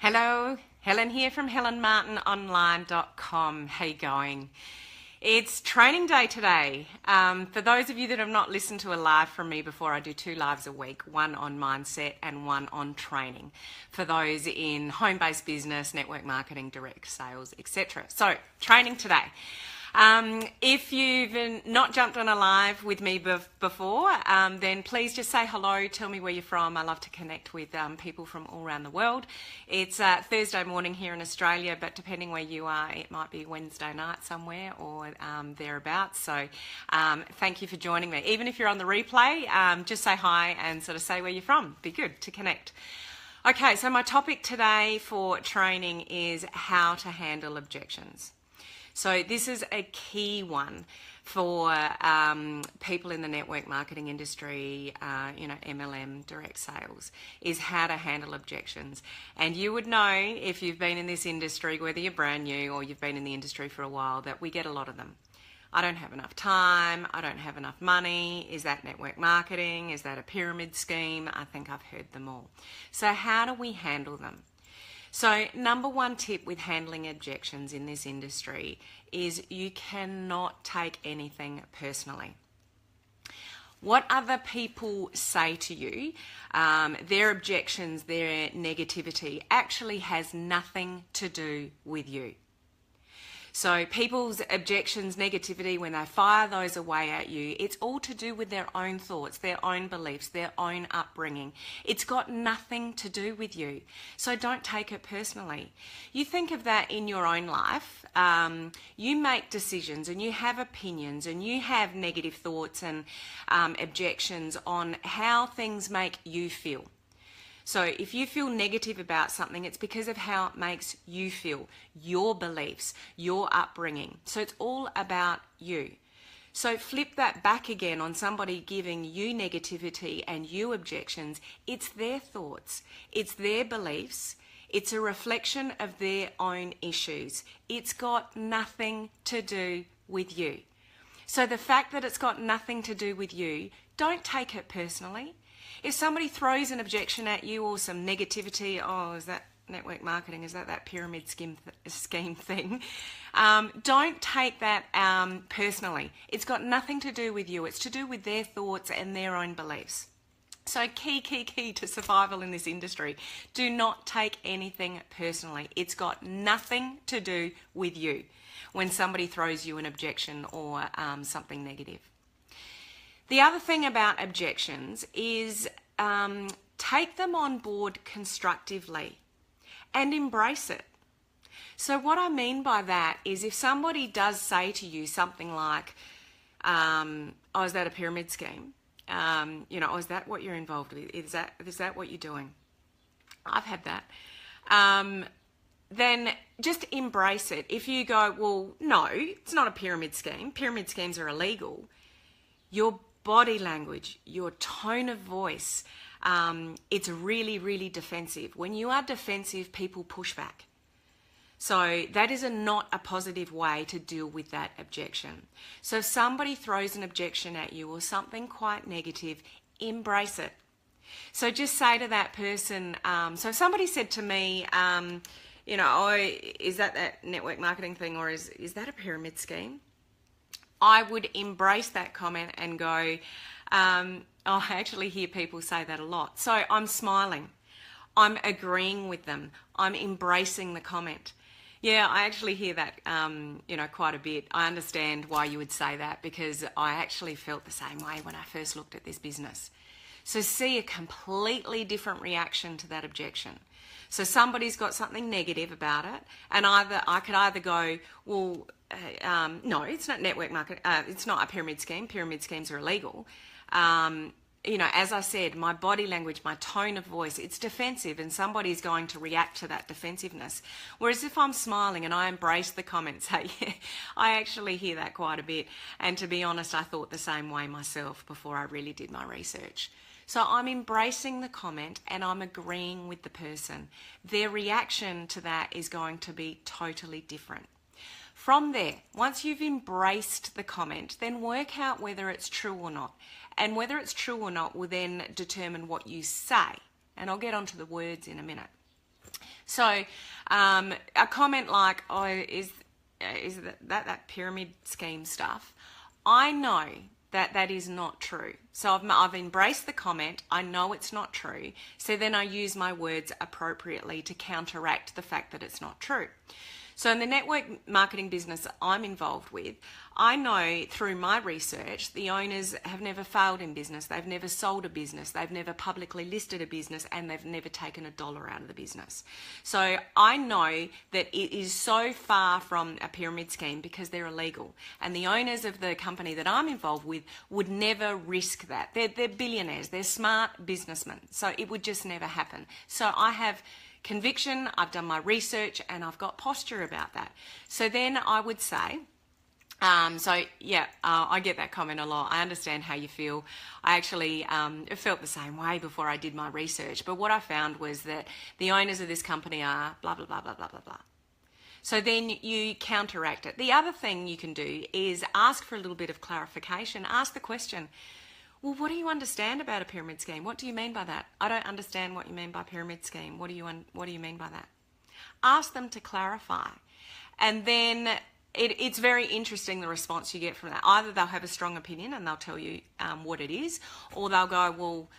Hello, Helen here from helenmartinonline.com. How you going? It's training day today. For those of you that have not listened to a live from me before, I do 2 lives a week, one on mindset and one on training for those in home-based business, network marketing, direct sales, etc. So, training today. If you've not jumped on a live with me before, then please just say hello, tell me where you're from. I love to connect with people from all around the world. It's Thursday morning here in Australia, but depending where you are, it might be Wednesday night somewhere or thereabouts. So thank you for joining me. Even if you're on the replay, just say hi and sort of say where you're from. Be good to connect. Okay, so my topic today for training is how to handle objections. So this is a key one for people in the network marketing industry, MLM, direct sales, is how to handle objections. And you would know if you've been in this industry, whether you're brand new or you've been in the industry for a while, that we get a lot of them. I don't have enough time, I don't have enough money, is that network marketing, is that a pyramid scheme? I think I've heard them all. So how do we handle them? So number one tip with handling objections in this industry is you cannot take anything personally. What other people say to you, their objections, their negativity actually has nothing to do with you. So people's objections, negativity, when they fire those away at you, it's all to do with their own thoughts, their own beliefs, their own upbringing. It's got nothing to do with you. So don't take it personally. You think of that in your own life. You make decisions and you have opinions and you have negative thoughts and objections on how things make you feel. So if you feel negative about something, it's because of how it makes you feel, your beliefs, your upbringing. So it's all about you. So flip that back again on somebody giving you negativity and you objections. It's their thoughts, it's their beliefs, it's a reflection of their own issues. It's got nothing to do with you. So the fact that it's got nothing to do with you, don't take it personally. If somebody throws an objection at you or some negativity, oh, is that network marketing? Is that pyramid scheme thing? Don't take that personally. It's got nothing to do with you. It's to do with their thoughts and their own beliefs. So key to survival in this industry. Do not take anything personally. It's got nothing to do with you when somebody throws you an objection or something negative. The other thing about objections is take them on board constructively and embrace it. So what I mean by that is if somebody does say to you something like, oh, is that a pyramid scheme? Oh, is that what you're involved with? Is that what you're doing? I've had that. Then just embrace it. If you go, well, no, it's not a pyramid scheme. Pyramid schemes are illegal. Your body language, your tone of voice, it's really, really defensive. When you are defensive, people push back. So that is not a positive way to deal with that objection. So if somebody throws an objection at you or something quite negative, embrace it. So just say to that person, so if somebody said to me, oh, is that network marketing thing or is that a pyramid scheme? I would embrace that comment and go, I actually hear people say that a lot. So I'm smiling. I'm agreeing with them. I'm embracing the comment. Yeah, I actually hear that, quite a bit. I understand why you would say that because I actually felt the same way when I first looked at this business. So see a completely different reaction to that objection. So somebody's got something negative about it, and I could either go, well, no, it's not network marketing. It's not a pyramid scheme. Pyramid schemes are illegal. As I said, my body language, my tone of voice, it's defensive, and somebody's going to react to that defensiveness. Whereas if I'm smiling and I embrace the comments, hey, yeah, I actually hear that quite a bit. And to be honest, I thought the same way myself before I really did my research. So I'm embracing the comment and I'm agreeing with the person. Their reaction to that is going to be totally different. From there, once you've embraced the comment, then work out whether it's true or not. And whether it's true or not will then determine what you say. And I'll get onto the words in a minute. So a comment like, oh, is that pyramid scheme stuff? I know that is not true. So I've embraced the comment. I know it's not true. So then I use my words appropriately to counteract the fact that it's not true. So in the network marketing business I'm involved with, I know through my research, the owners have never failed in business. They've never sold a business. They've never publicly listed a business, and they've never taken $1 out of the business. So I know that it is so far from a pyramid scheme because they're illegal. And the owners of the company that I'm involved with would never risk that. They're billionaires. They're smart businessmen. So it would just never happen. So I have conviction, I've done my research, and I've got posture about that. So then I would say, I get that comment a lot. I understand how you feel. I actually felt the same way before I did my research. But what I found was that the owners of this company are blah, blah, blah, blah, blah, blah, blah. So then you counteract it. The other thing you can do is ask for a little bit of clarification. Ask the question, well, what do you understand about a pyramid scheme? What do you mean by that? I don't understand what you mean by pyramid scheme. What do you mean by that? Ask them to clarify. And then it's very interesting the response you get from that. Either they'll have a strong opinion and they'll tell you what it is, or they'll go, well,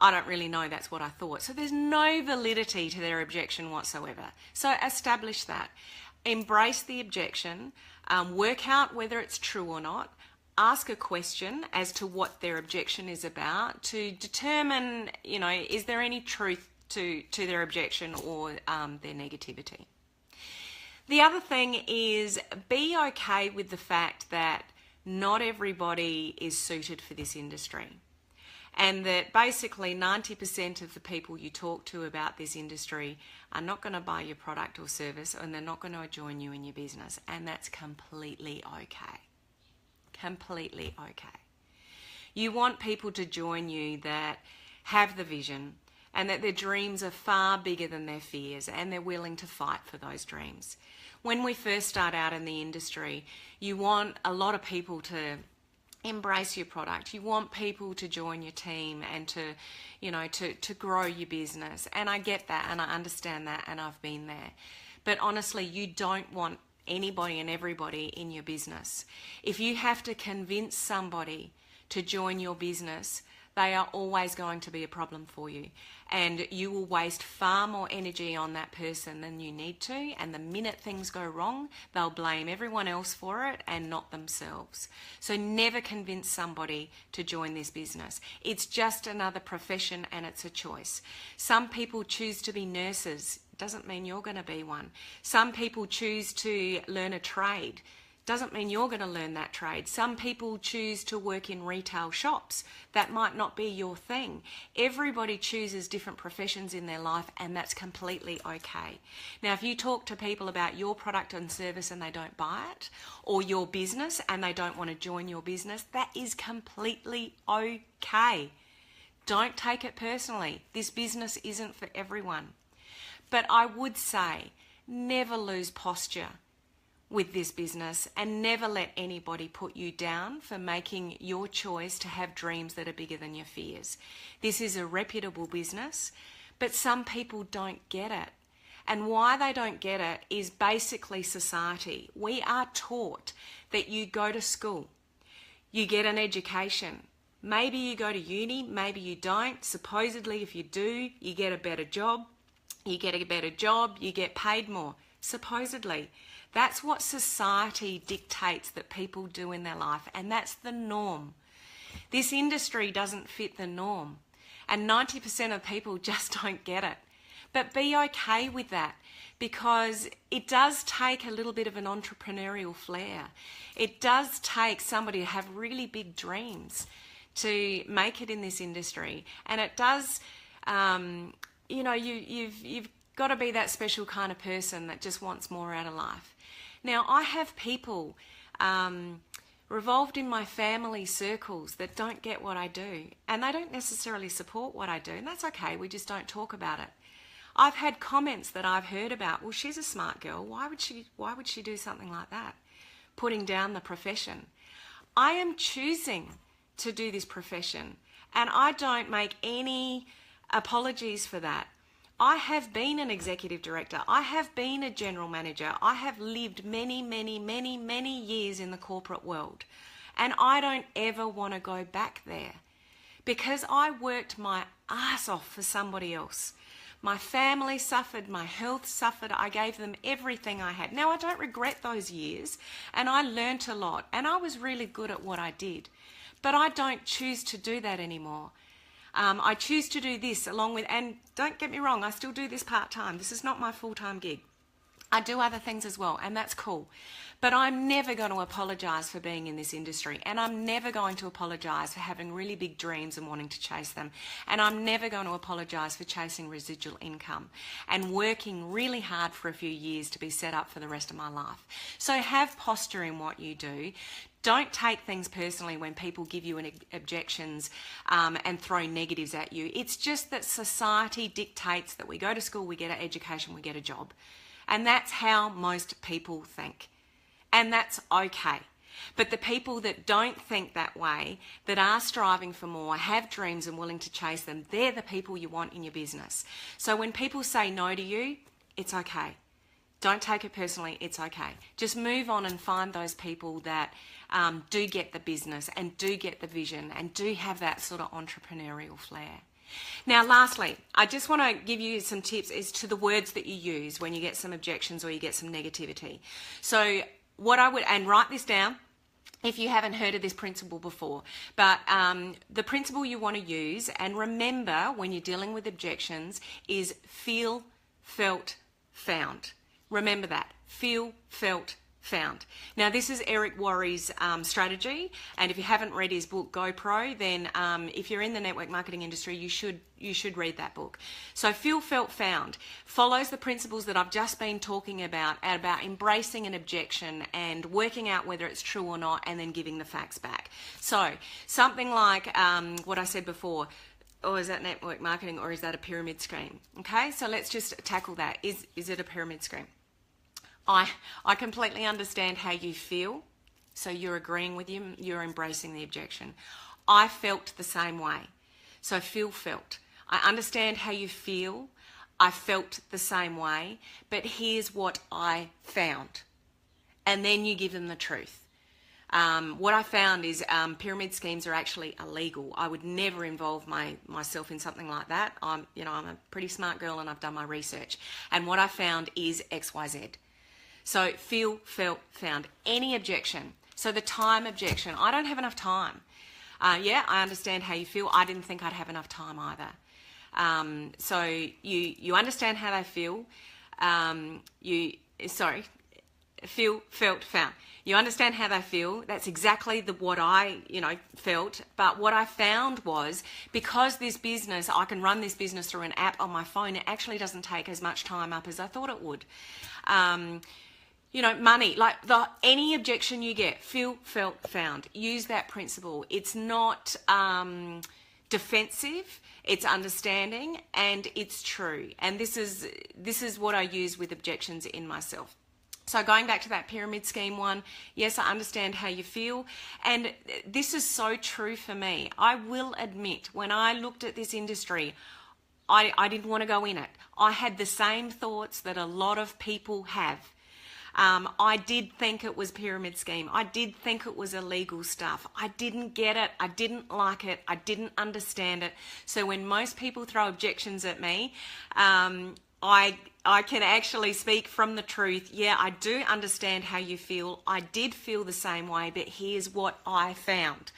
I don't really know, that's what I thought. So there's no validity to their objection whatsoever. So establish that. Embrace the objection, work out whether it's true or not. Ask a question as to what their objection is about to determine, is there any truth to their objection or their negativity. The other thing is be okay with the fact that not everybody is suited for this industry, and that basically 90% of the people you talk to about this industry are not going to buy your product or service, and they're not going to join you in your business, and that's completely okay. Completely okay. You want people to join you that have the vision and that their dreams are far bigger than their fears, and they're willing to fight for those dreams. When we first start out in the industry, you want a lot of people to embrace your product. You want people to join your team and to grow your business. And I get that and I understand that, and I've been there. But honestly, you don't want anybody and everybody in your business. If you have to convince somebody to join your business, they are always going to be a problem for you, and you will waste far more energy on that person than you need to, and the minute things go wrong, they'll blame everyone else for it and not themselves. So never convince somebody to join this business. It's just another profession, and it's a choice. Some people choose to be nurses. Doesn't mean you're going to be one. Some people choose to learn a trade. Doesn't mean you're going to learn that trade. Some people choose to work in retail shops. That might not be your thing. Everybody chooses different professions in their life, and that's completely okay. Now, if you talk to people about your product and service and they don't buy it, or your business and they don't want to join your business, that is completely okay. Don't take it personally. This business isn't for everyone. But I would say never lose posture with this business, and never let anybody put you down for making your choice to have dreams that are bigger than your fears. This is a reputable business, but some people don't get it. And why they don't get it is basically society. We are taught that you go to school, you get an education. Maybe you go to uni, maybe you don't. Supposedly, if you do, you get a better job. You get a better job, you get paid more. Supposedly. That's what society dictates that people do in their life, and that's the norm. This industry doesn't fit the norm, and 90% of people just don't get it. But be okay with that, because it does take a little bit of an entrepreneurial flair. It does take somebody to have really big dreams to make it in this industry, and it does, you've got to be that special kind of person that just wants more out of life. Now, I have people revolved in my family circles that don't get what I do, and they don't necessarily support what I do, and that's okay. We just don't talk about it. I've had comments that I've heard about, well, she's a smart girl. Why would she do something like that? Putting down the profession. I am choosing to do this profession, and I don't make any apologies for that. I have been an executive director. I have been a general manager. I have lived many, many, many, many years in the corporate world. And I don't ever want to go back there because I worked my ass off for somebody else. My family suffered, my health suffered, I gave them everything I had. Now, I don't regret those years, and I learnt a lot, and I was really good at what I did. But I don't choose to do that anymore. I choose to do this along with, and don't get me wrong, I still do this part-time. This is not my full-time gig. I do other things as well, and that's cool. But I'm never going to apologise for being in this industry, and I'm never going to apologise for having really big dreams and wanting to chase them. And I'm never going to apologise for chasing residual income and working really hard for a few years to be set up for the rest of my life. So have posture in what you do. Don't take things personally when people give you objections and throw negatives at you. It's just that society dictates that we go to school, we get an education, we get a job. And that's how most people think. And that's okay. But the people that don't think that way, that are striving for more, have dreams and willing to chase them, they're the people you want in your business. So when people say no to you, it's okay. Don't take it personally, it's okay. Just move on and find those people that do get the business and do get the vision and do have that sort of entrepreneurial flair. Now, lastly, I just want to give you some tips as to the words that you use when you get some objections or you get some negativity. So what I would, and write this down if you haven't heard of this principle before, but the principle you want to use, and remember when you're dealing with objections, is feel, felt, found. Remember that. Feel, felt, found. Now, this is Eric Worre's strategy, and if you haven't read his book GoPro, then if you're in the network marketing industry, you should read that book. So feel, felt, found follows the principles that I've just been talking about embracing an objection and working out whether it's true or not, and then giving the facts back. So something like what I said before. Or is that network marketing, or is that a pyramid scheme? Okay, so let's just tackle that. Is it a pyramid scheme? I completely understand how you feel, so you're agreeing with him, you're embracing the objection. I felt the same way, so feel, felt. I understand how you feel, I felt the same way, but here's what I found. And then you give them the truth. What I found is pyramid schemes are actually illegal. I would never involve myself in something like that. I'm a pretty smart girl and I've done my research. And what I found is XYZ. So feel, felt, found. Any objection. So the time objection. I don't have enough time. Yeah, I understand how you feel. I didn't think I'd have enough time either. So you understand how they feel. Feel, felt, found. You understand how they feel. That's exactly what I, felt. But what I found was, because this business, I can run this business through an app on my phone, it actually doesn't take as much time up as I thought it would. Money, like any objection you get, feel, felt, found. Use that principle. It's not defensive, it's understanding, and it's true. And this is what I use with objections in myself. So going back to that pyramid scheme one, yes, I understand how you feel. And this is so true for me. I will admit, when I looked at this industry, I didn't want to go in it. I had the same thoughts that a lot of people have. I did think it was pyramid scheme. I did think it was illegal stuff. I didn't get it. I didn't like it. I didn't understand it. So when most people throw objections at me, I can actually speak from the truth. Yeah, I do understand how you feel. I did feel the same way, but here's what I found.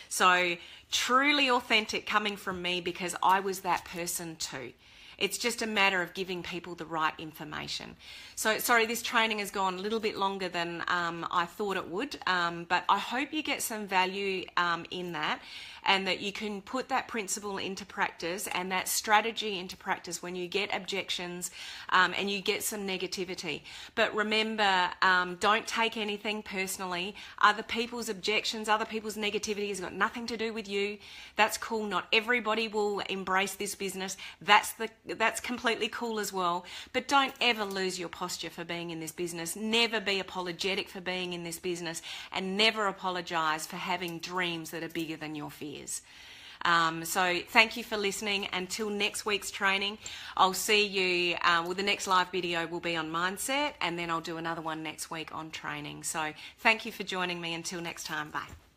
So truly authentic coming from me, because I was that person too. It's just a matter of giving people the right information. So, sorry, this training has gone a little bit longer than I thought it would, but I hope you get some value in that, and that you can put that principle into practice and that strategy into practice when you get objections and you get some negativity. But remember, don't take anything personally. Other people's objections, other people's negativity has got nothing to do with you. That's cool. Not everybody will embrace this business. That's completely cool as well. But don't ever lose your posture for being in this business. Never be apologetic for being in this business, and never apologise for having dreams that are bigger than your fears. So thank you for listening. Until next week's training, I'll see you, the next live video will be on mindset, and then I'll do another one next week on training. So thank you for joining me. Until next time, bye.